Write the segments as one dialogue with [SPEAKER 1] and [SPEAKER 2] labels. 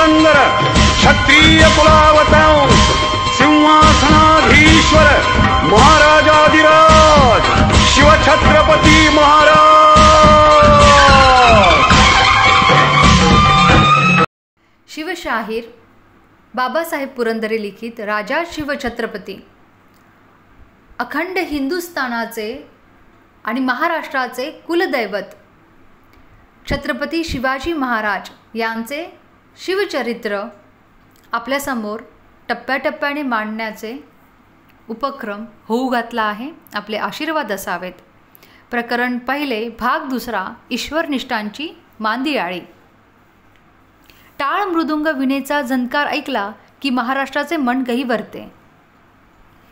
[SPEAKER 1] पुरंदर क्षत्रिय कुलावतांश सिंहासनाधीश्वर महाराजाधिराज शिवछत्रपती महाराज।
[SPEAKER 2] शिवशाहीर बाबासाहेब पुरंदरे लिखित राजा शिवछत्रपती अखंड हिंदुस्थानाचे आणि महाराष्ट्राचे कुलदैवत छत्रपती शिवाजी महाराज यांचे शिवचरित्र आपल्यासमोर टप्प्याटप्प्याने मांडण्याचे उपक्रम होऊ घातला आहे। आपले आशीर्वाद असावेत। प्रकरण पहिले भाग दुसरा ईश्वरनिष्ठांची मांदियाळी। टाळ मृदुंग विणेचा झंकार ऐकला की महाराष्ट्राचे मन गहिवरते।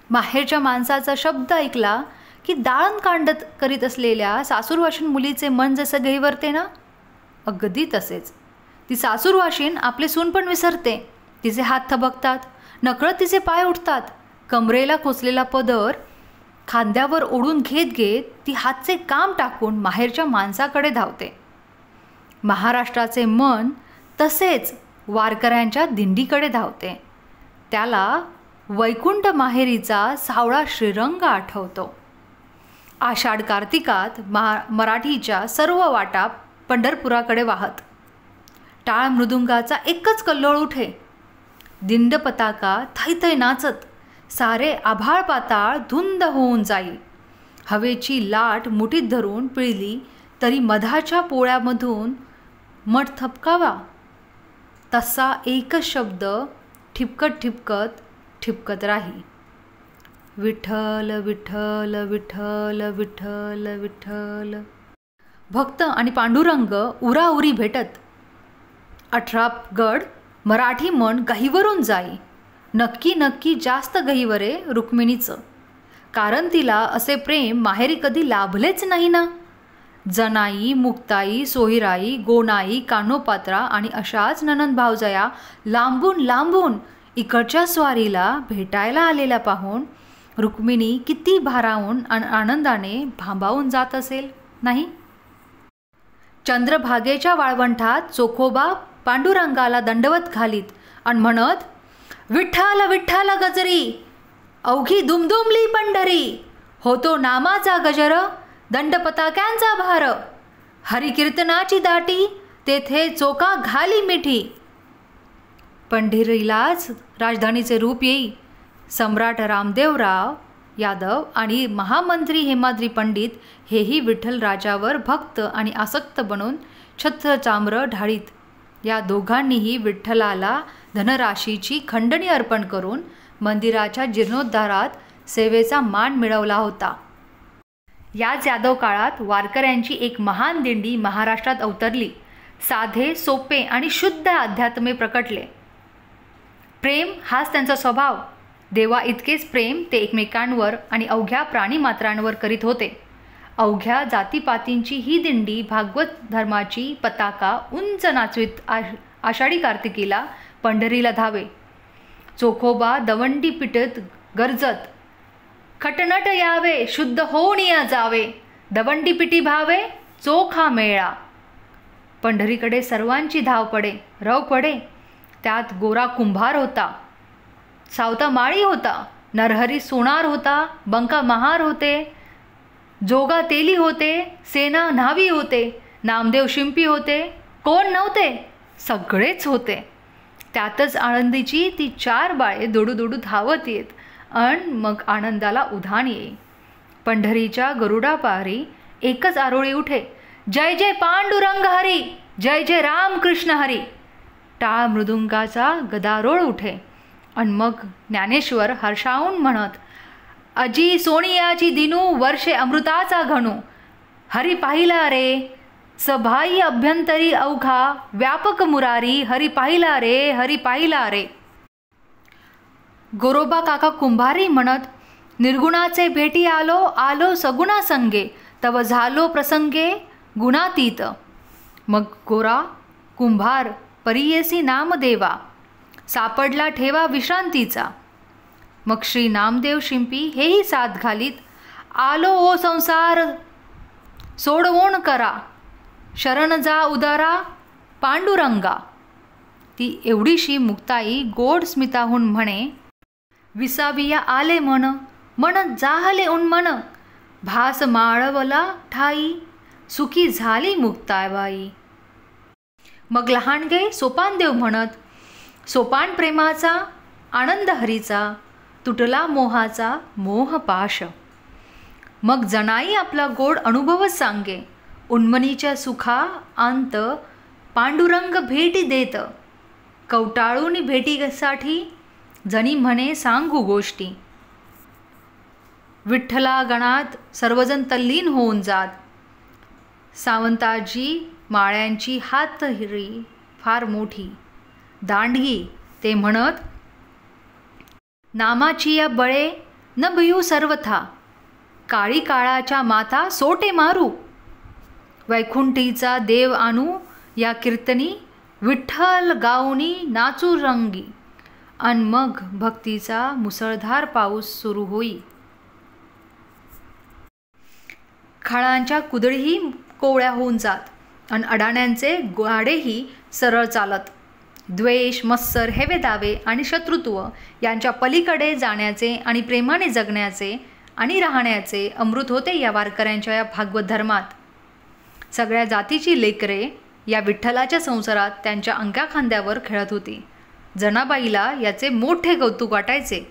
[SPEAKER 2] माहेरच्या माणसाचा शब्द ऐकला की दाळण कांडत करीत असलेल्या सासूरवाशीन मुलीचे मन जसं गहिवरते ना, अगदी तसेच ती सासूरवाशीन आपले सून पण विसरते। तिचे हात थबकतात, नकळत तिचे पाय उठतात। कमरेला खोचलेला पदर खांद्यावर ओढून घेत घेत ती हातचे काम टाकून माहेरच्या माणसाकडे धावते। महाराष्ट्राचे मन तसेच वारकऱ्यांच्या दिंडीकडे धावते। त्याला वैकुंठ माहेरीचा सावळा श्रीरंग आठवतो। आषाढ कार्तिकात मराठीच्या सर्व वाटा पंढरपुराकडे वाहत। टाळ मृदुंगाचा एकच कल्लोळ उठे। दिंड पताका थैथै नाचत सारे आभाळ पाताळ धुंद होऊन जाई। हवेची लाट मुठीत धरून पिळली तरी मधाच्या पोळ्यामधून मठ थपकावा तसा एकच शब्द ठिपकत ठिपकत ठिपकत राही। विठ्ठल विठ्ठल विठ्ठल विठ्ठल विठ्ठल। भक्त आणि पांडुरंग उराउरी भेटत। 18 गड मराठी मन गहिवरून जाई। नक्की नक्की जास्त गहिवरे रुक्मिणीचं, कारण तिला असे प्रेम माहेरी कधी लाभलेच नाही ना। जनाई, मुक्ताई, सोहिराई, गोनाई, कानोपात्रा आणि अशाच ननंद भावजया लांबून लांबून इकडच्या स्वारीला भेटायला आलेल्या पाहून रुक्मिणी किती भारावून आनंदाने भांबावून जात असेल नाही। चंद्रभागेच्या वाळवंटात चोखोबा पांडुरंगाला दंडवत घालीत आणि म्हणत, विठ्ठल विठ्ठल गजरी अवघी दुमदुमली पंढरी, होतो नामाचा गजर दंडपताक्यांचा भार, हरिकीर्तनाची दाटी तेथे चोका घाली मिठी। पंढरीलाच राजधानीचे रूप येई। सम्राट रामदेवराव यादव आणि महामंत्री हेमाद्री पंडित हेही विठ्ठल राजावर भक्त आणि आसक्त बनून छत्रचाम्र ढाळीत। या दोघांनीही विठ्ठलाला धनराशीची खंडणी अर्पण करून मंदिराच्या जीर्णोद्धारात सेवेचा मान मिळवला होता। याच यादव काळात वारकऱ्यांची एक महान दिंडी महाराष्ट्रात अवतरली। साधे सोपे आणि शुद्ध अध्यात्मे प्रकटले। प्रेम हाच त्यांचा स्वभाव। देवा इतकेच प्रेम ते एकमेकांवर आणि अवघ्या प्राणीमात्रांवर करीत होते। अवघ्या जातीपातींची ही दिंडी भागवत धर्माची पताका उंच नाचवीत आषाढी कार्तिकीला पंढरीला धावे। चोखोबा दवंडी पिटत गरजत, खटनट यावे शुद्ध होऊनिया जावे, दवंडी पिटी भावे चोखा मेळा। पंढरीकडे सर्वांची धाव पडे, रव पडे। त्यात गोरा कुंभार होता, सावता माळी होता, नरहरी सोनार होता, बंका महार होते, जोगा तेली होते, सेना न्हावी होते, नामदेव शिंपी होते। कोण नव्हते? सगळेच होते। त्यातच आनंदीची ती 4 बाळे दोडू दोडू धावत येत अन मग आनंदाला उधाण येई। पंढरीच्या गरुडापारी एकच आरोळी उठे, जय जय पांडुरंग हरी, जय जय रामकृष्ण हरी। टाळ मृदुंगाचा गदारोळ उठे आणि मग ज्ञानेश्वर हर्षावून म्हणत, अजी सोनियाची दिनू वर्षे अमृताचा घणू, हरी पाहिला रे सभाई अभ्यंतरी अवघा व्यापक मुरारी, हरी पाहिला रे हरी पाहिला रे। गोरोबा काका कुंभारी म्हणत, निर्गुणाचे भेटी आलो आलो सगुणा संगे, तव झालो प्रसंगे गुणातीत। मग गोरा कुंभार परियेसी नामदेवा, सापडला ठेवा विश्रांतीचा। मग श्री नामदेव शिंपी हेही साथ घालीत, आलो ओ संसार सोडवोण करा, शरण जा उदारा पांडुरंगा। ती एवढीशी मुक्ताई गोड स्मिताहून म्हणे, विसाविया आले मन, मन जाहले उन्मन, भास माळवला ठाई, सुखी झाली मुक्ताबाई. मग लहानगे सोपानदेव म्हणत, सोपान प्रेमाचा आनंद हरीचा, तुटला मोहाचा मोहपाश. मग जनाई आपला गोड अनुभवच सांगे, उन्मनीच्या सुखा अंत पांडुरंग भेटी देत, कवटाळून भेटीसाठी जणी म्हणे सांगू गोष्टी. विठ्ठला गणात सर्वजण तल्लीन होऊन जात, सावंताजी माळ्यांची हातहिरी फार मोठी, दांडगी ते म्हणत, नामाची या बळे न भियू सर्वथा, काळी काळाच्या माथा सोटे मारू, वैकुंठीचा देव आणू या कीर्तनी, विठ्ठल गाऊनी नाचू रंगी, अन मग भक्तीचा मुसळधार पाऊस सुरू होई. खाळांच्या कुदळीही कोवळ्या होऊन जात आणि अडाण्यांचे गाडेही सरळ चालत. द्वेष, मत्सर, हेवे दावे आणि शत्रुत्व यांच्या पलीकडे जाण्याचे आणि प्रेमाने जगण्याचे आणि राहण्याचे अमृत होते या वारकऱ्यांच्या या भागवत धर्मात. सगळ्या जातीची लेकरे या विठ्ठलाच्या संसारात त्यांच्या अंगा खांद्यावर खेळत होती. जनाबाईला याचे मोठे कौतुक वाटायचे.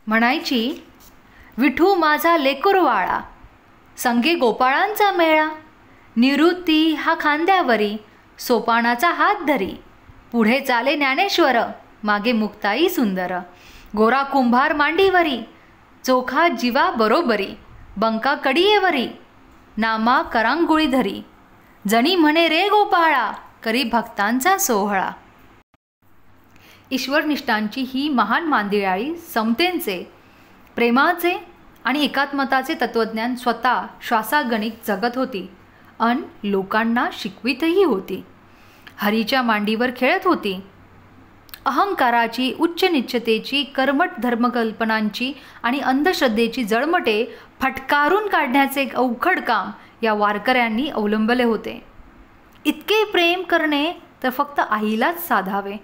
[SPEAKER 2] म्हणायची, विठू माझा लेकुरवाळा, संगे गोपाळांचा मेळा, निवृत्ती हा खांद्यावरी, सोपानाचा हात धरी, पुढे चाले ज्ञानेश्वर, मागे मुक्ताई सुंदर, गोरा कुंभार मांडीवरी, चोखा जीवा बरोबरी, बंका कडीयेवरी, नामा करांगुळी धरी, जणी म्हणे रे गोपाळा, करी भक्तांचा सोहळा. ईश्वरनिष्ठांची ही महान मांदियाळी समतेचे, प्रेमाचे आणि एकात्मताचे तत्त्वज्ञान स्वतः श्वासागणिक जगत होती अन लोकांना शिकवितही होती. हरीच्या मांडीवर खेळत होती. अहंकाराची, उच्च निश्चतेची, कर्मठ धर्मकल्पनांची आणि अंधश्रद्धेची जळमटे फटकारून काढण्याचे एक अवघड काम या वारकऱ्यांनी अवलंबले होते. इतके प्रेम करणे तर फक्त आईलाच साधावे.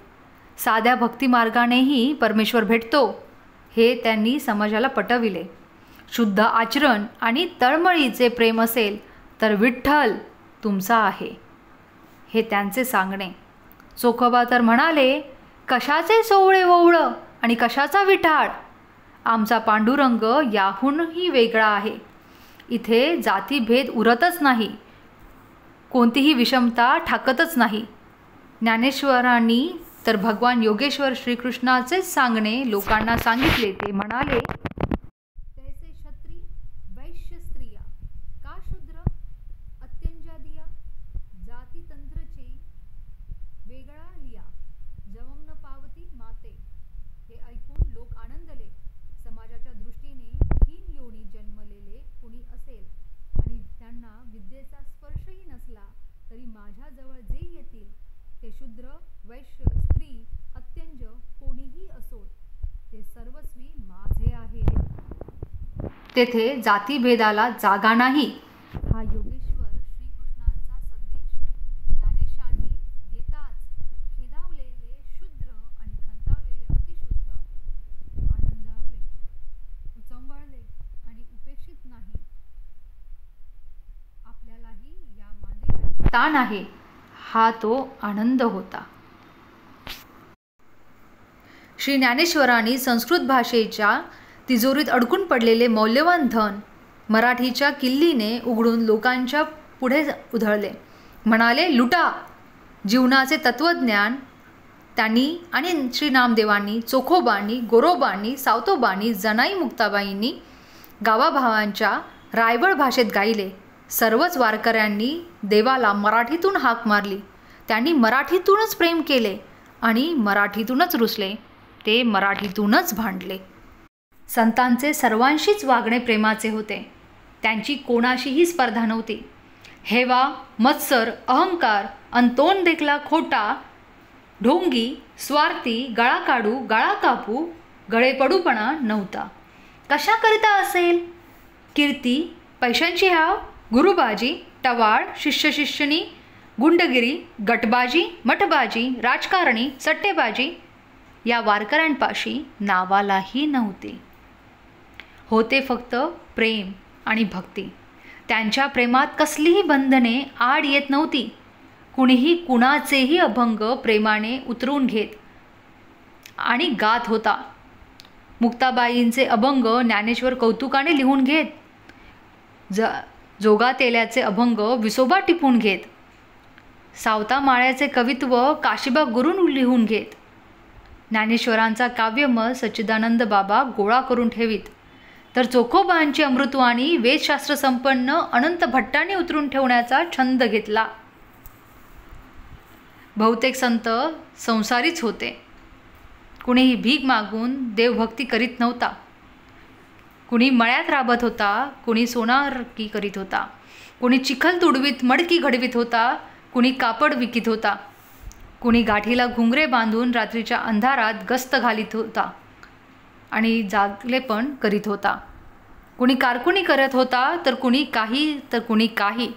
[SPEAKER 2] साध्या भक्तिमार्गानेही परमेश्वर भेटतो हे त्यांनी समाजाला पटविले. शुद्ध आचरण आणि तळमळीचे प्रेम असेल तर विठ्ठल तुमचा आहे हे त्यांचे सांगणे. चोखोबा तर म्हणाले, कशाचे सोवळे ओवळं आणि कशाचा विठाळ, आमचा पांडुरंग याहूनही वेगळा आहे. इथे जातीभेद उरतच नाही, कोणतीही विषमता ठाकतच नाही. ज्ञानेश्वरांनी तर भगवान योगेश्वर श्रीकृष्णाचेच सांगणे लोकांना सांगितले. ते म्हणाले, तैसे क्षत्री वैश्य स्त्रिया का शूद्र अत्यंजादिया, जाती तंत्रचे वेगळा लिया, जवम न पावती माते. हे ऐकून लोक आनंदले. समाजाच्या दृष्टीने हीन योनी जन्मलेले कुणी असेल आणि त्यांना विद्येचा स्पर्शही नसला तरी माझ्याजवळ जे येतील ते शूद्र, वैश्य, स्त्री, अत्यंज कोणीही असोत, ते सर्वस्वी माझे आहे. तेथे जातीभेदाला जागा नाही. हा योगेश्वर श्रीकृष्णांचा संदेश ज्ञानेशांनी देताच खेदावलेले शूद्र आणि खंतावलेले अतिशुद्ध आनंदावले, उचंबळले आणि उपेक्षित नाही. आपल्यालाही या मांदियाळीत स्थान आहे हा तो आनंद होता. श्री ज्ञानेश्वरांनी संस्कृत भाषेच्या तिजोरीत अडकून पडलेले मौल्यवान धन मराठीच्या किल्लीने उघडून लोकांच्या पुढे उधळले. म्हणाले, लुटा. जीवनाचे तत्त्वज्ञान त्यांनी आणि श्री नामदेवांनी, चोखोबांनी, गोरोबांनी, सावतोबांनी, जनाई मुक्ताबाईंनी गावाभावांच्या रायवळ भाषेत गायले. सर्वच वारकऱ्यांनी देवाला मराठीतून हाक मारली. त्यांनी मराठीतूनच प्रेम केले आणि मराठीतूनच रुसले. ते मराठीतूनच भांडले. संतांचे सर्वांशीच वागणे प्रेमाचे होते. त्यांची कोणाशीही स्पर्धा नव्हती. हेवा, मत्सर, अहंकार अन तोंड देखला खोटा, ढोंगी, स्वार्थी, गळा काढू, गळा कापू, गळे पडूपणा नव्हता. कशाकरिता असेल? कीर्ती, पैशांची हाव, गुरुबाजी, टवाळ, शिष्यशिष्यनी, गुंडगिरी, गटबाजी, मठबाजी, राजकारणी, सट्टेबाजी या वारकऱ्यांपाशी नावालाही नव्हते. होते फक्त प्रेम आणि भक्ती. त्यांच्या प्रेमात कसलीही बंधने आड येत नव्हती. कुणीही कुणाचेही अभंग प्रेमाने उतरून घेत आणि गात होता. मुक्ताबाईंचे अभंग ज्ञानेश्वर कौतुकाने लिहून घेत. जोगातेल्याचे अभंग विसोबा टिपून घेत. सावता माळ्याचे कवित्व काशीबा गुरून लिहून घेत. ज्ञानेश्वरांचा काव्यमय सच्चिदानंद बाबा गोळा करून ठेवीत. तर चोखोबांची अमृतवाणी वेदशास्त्र संपन्न अनंत भट्टांनी उतरून ठेवण्याचा छंद घेतला. बहुतेक संत संसारीच होते. कुणीही भीक मागून देवभक्ती करीत नव्हता. कुणी मळ्यात राबत होता, कुणी सोनारकी करीत होता, कुणी चिखल तुडवीत मडकी घडवीत होता, कुणी कापड विकीत होता, कुणी गाठीला घुंगरे बांधून रात्रीच्या अंधारात गस्त घालीत होता आणि जागलेपण करीत होता. कुणी कारकुनी करत होता, तर कुणी काही.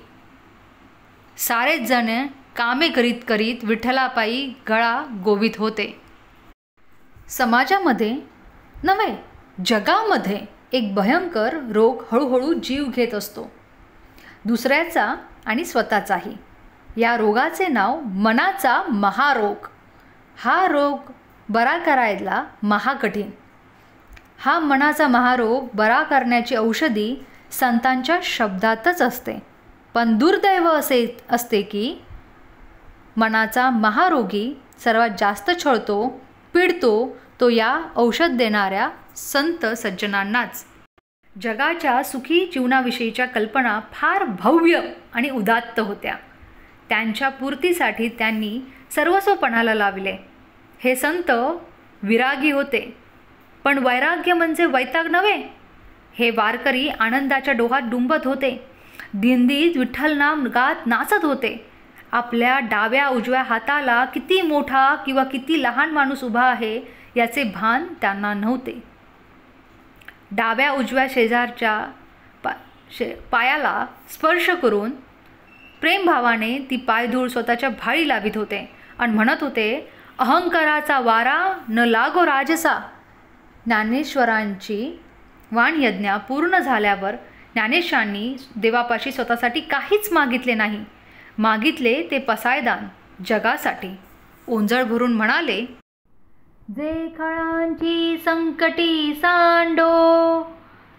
[SPEAKER 2] सारेच जण कामे करीत करीत विठ्ठलापायी गळा गोवित होते. समाजामध्ये नव्हे, जगामध्ये एक भयंकर रोग हळूहळू जीव घेत असतो, दुसऱ्याचा आणि स्वतःचाही. या रोगाचे नाव मनाचा महारोग. हा रोग बरा करायला महाकठीण. हा मनाचा महारोग बरा करण्याची औषधी संतांच्या शब्दातच असते. पण दुर्दैव असे असते की मनाचा महारोगी सर्वात जास्त छळतो, पीडतो तो या औषध देणाऱ्या संत सज्जनांनाच. जगाच्या सुखी जीवनाविषयीच्या कल्पना फार भव्य आणि उदात्त होत्या. त्यांच्या पूर्तीसाठी त्यांनी सर्वस्वपणाला लावले. हे संत विरागी होते, पण वैराग्य म्हणजे वैताग नव्हे. हे वारकरी आनंदाच्या डोहात डुंबत होते. दिंडीत विठ्ठल नाम गात नाचत होते. आपल्या डाव्या उजव्या हाताला किती मोठा किंवा किती लहान माणूस उभा आहे याचे भान त्यांना नव्हते. डाव्या उजव्या शेजारच्या पायाला स्पर्श करून प्रेमभावाने ती पायधूळ स्वतःच्या भाळी लावित होते आणि म्हणत होते, अहंकाराचा वारा न लागो राजसा. ज्ञानेश्वरांची वाणयज्ञा पूर्ण झाल्यावर ज्ञानेशांनी देवापाशी स्वतःसाठी काहीच मागितले नाही. मागितले ते पसायदान जगासाठी. ओंजळ भरून म्हणाले, जे खळांची संकटी सांडो,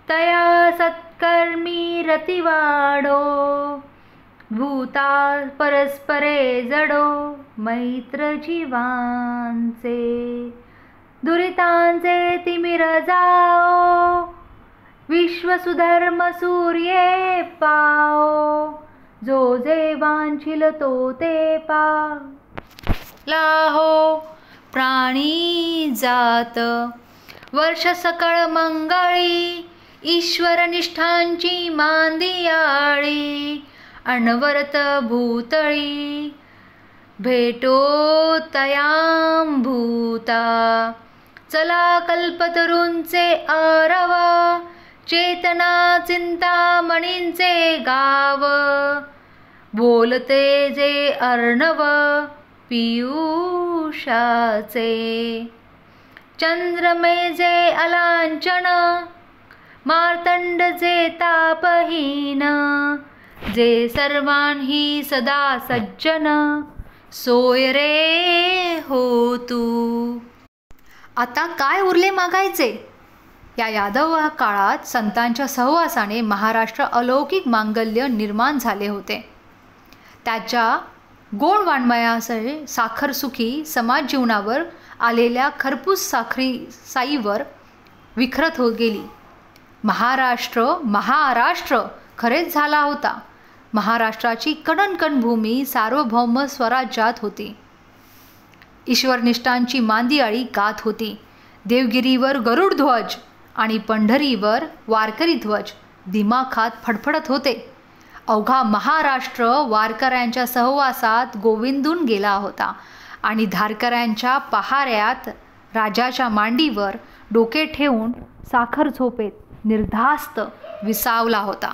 [SPEAKER 2] तया सत्कर्मी रती वाढो. भूता परस्परे जडो, मैत्र जीवांचे. दुरितांचे तिमिर जाओ, विश्वसुधर्म सूर्ये पाओ. जो जे वांछिल तो ते पा लाहो. प्राणी जात वर्ष सकळ मंगळी, ईश्वर निष्ठांची मांदियाळी. अनवरत भूतळी, भेटो तयां भूता. चला कल्पतरूंचे आरव, चेतना चिंतामणींचे गाव. बोलते जे अर्णव पियुषाचे. चंद्रमे जे अलांचन, मार्तंड जे तापहीन. जे सर्वांही सदा सज्जन, सोय रे हो तू. आता काय उरले मागायचे. या यादव काळात संतांच्या सहवासाने महाराष्ट्र अलौकिक मांगल्य निर्माण झाले होते. त्याच्या गोड वाङ्मयासह साखरसुखी समाज जीवनावर आलेल्या खरपूस साईवर विखरत हो गेली. महाराष्ट्र खरेच झाला होता. महाराष्ट्राची कणकण भूमी सार्वभौम स्वराज्यात होती. ईश्वरनिष्ठांची मांदियाळी गात होती. देवगिरीवर गरुड ध्वज आणि पंढरीवर वारकरी ध्वज दिमाखात फडफडत होते. अवघा महाराष्ट्र वारकऱ्यांच्या सहवासात गोविंदून गेला होता आणि धारकऱ्यांच्या पहाऱ्यात राजाच्या मांडीवर डोके ठेवून साखर झोपेत निर्धास्त विसावला होता.